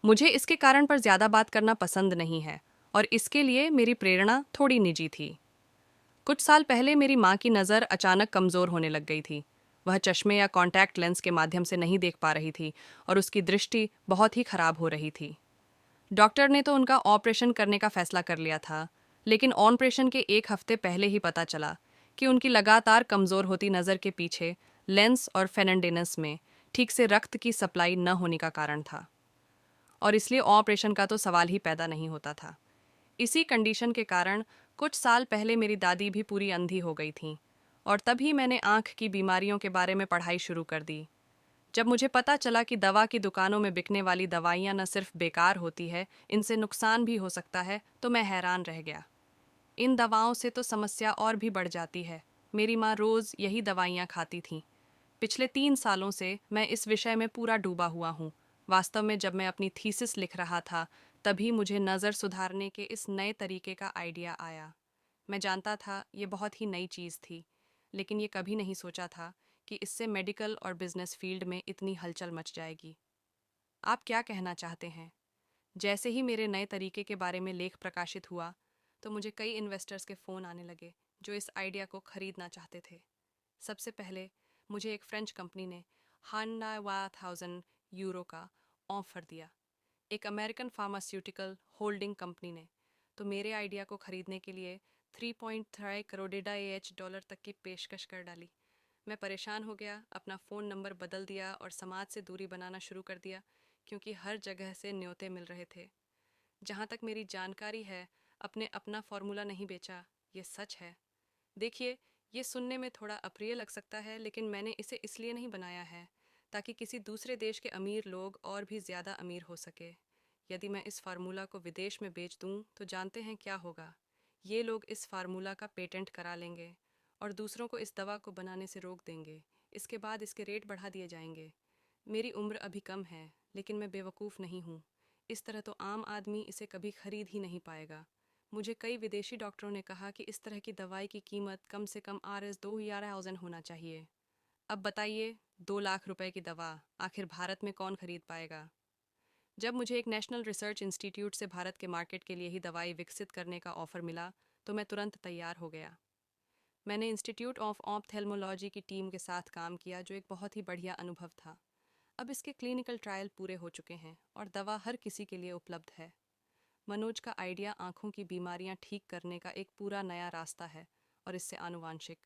मुझे इसके कारण पर ज़्यादा बात करना पसंद नहीं है और इसके लिए मेरी प्रेरणा थोड़ी निजी थी। कुछ साल पहले मेरी माँ की नज़र अचानक कमज़ोर होने लग गई थी। वह चश्मे या कॉन्टैक्ट लेंस के माध्यम से नहीं देख पा रही थी और उसकी दृष्टि बहुत ही खराब हो रही थी। डॉक्टर ने तो उनका ऑपरेशन करने का फैसला कर लिया था, लेकिन ऑपरेशन के एक हफ्ते पहले ही पता चला कि उनकी लगातार कमज़ोर होती नज़र के पीछे लेंस और फेनेंडेनस में ठीक से रक्त की सप्लाई न होने का कारण था, और इसलिए ऑपरेशन का तो सवाल ही पैदा नहीं होता था। इसी कंडीशन के कारण कुछ साल पहले मेरी दादी भी पूरी अंधी हो गई थीं, और तभी मैंने आँख की बीमारियों के बारे में पढ़ाई शुरू कर दी। जब मुझे पता चला कि दवा की दुकानों में बिकने वाली दवाइयाँ न सिर्फ बेकार होती है, इनसे नुकसान भी हो सकता है, तो मैं हैरान रह गया। इन दवाओं से तो समस्या और भी बढ़ जाती है। मेरी माँ रोज़ यही दवाइयाँ खाती थीं। पिछले 3 सालों से मैं इस विषय में पूरा डूबा हुआ हूँ। वास्तव में जब मैं अपनी थीसिस लिख रहा था, तभी मुझे नज़र सुधारने के इस नए तरीके का आइडिया आया। मैं जानता था ये बहुत ही नई चीज़ थी, लेकिन ये कभी नहीं सोचा था कि इससे मेडिकल और बिजनेस फील्ड में इतनी हलचल मच जाएगी। आप क्या कहना चाहते हैं? जैसे ही मेरे नए तरीके के बारे में लेख प्रकाशित हुआ, तो मुझे कई इन्वेस्टर्स के फ़ोन आने लगे जो इस आइडिया को खरीदना चाहते थे। सबसे पहले मुझे एक फ्रेंच कंपनी ने 100,000 यूरो का ऑफर दिया। एक अमेरिकन फार्मास्यूटिकल होल्डिंग कंपनी ने तो मेरे आइडिया को खरीदने के लिए 3.3 करोड़ डॉलर तक की पेशकश कर डाली। मैं परेशान हो गया, अपना फ़ोन नंबर बदल दिया और समाज से दूरी बनाना शुरू कर दिया, क्योंकि हर जगह से न्योते मिल रहे थे। जहाँ तक मेरी जानकारी है, अपने अपना फॉर्मूला नहीं बेचा, ये सच है। देखिए, ये सुनने में थोड़ा अप्रिय लग सकता है, लेकिन मैंने इसे इसलिए नहीं बनाया है ताकि किसी दूसरे देश के अमीर लोग और भी ज़्यादा अमीर हो सके। यदि मैं इस फार्मूला को विदेश में बेच दूं, तो जानते हैं क्या होगा? ये लोग इस फार्मूला का पेटेंट करा लेंगे और दूसरों को इस दवा को बनाने से रोक देंगे। इसके बाद इसके रेट बढ़ा दिए जाएंगे। मेरी उम्र अभी कम है, लेकिन मैं बेवकूफ़ नहीं हूँ। इस तरह तो आम आदमी इसे कभी खरीद ही नहीं पाएगा। मुझे कई विदेशी डॉक्टरों ने कहा कि इस तरह की दवाई की कीमत कम से कम RS 2,11,000 होना चाहिए। अब बताइए, 2 लाख रुपए की दवा आखिर भारत में कौन खरीद पाएगा? जब मुझे एक नेशनल रिसर्च इंस्टीट्यूट से भारत के मार्केट के लिए ही दवाई विकसित करने का ऑफर मिला, तो मैं तुरंत तैयार हो गया। मैंने इंस्टीट्यूट ऑफ ऑप्थेल्मोलॉजी की टीम के साथ काम किया, जो एक बहुत ही बढ़िया अनुभव था। अब इसके क्लिनिकल ट्रायल पूरे हो चुके हैं और दवा हर किसी के लिए उपलब्ध है। मनोज का आइडिया आंखों की बीमारियां ठीक करने का एक पूरा नया रास्ता है, और इससे आनुवांशिक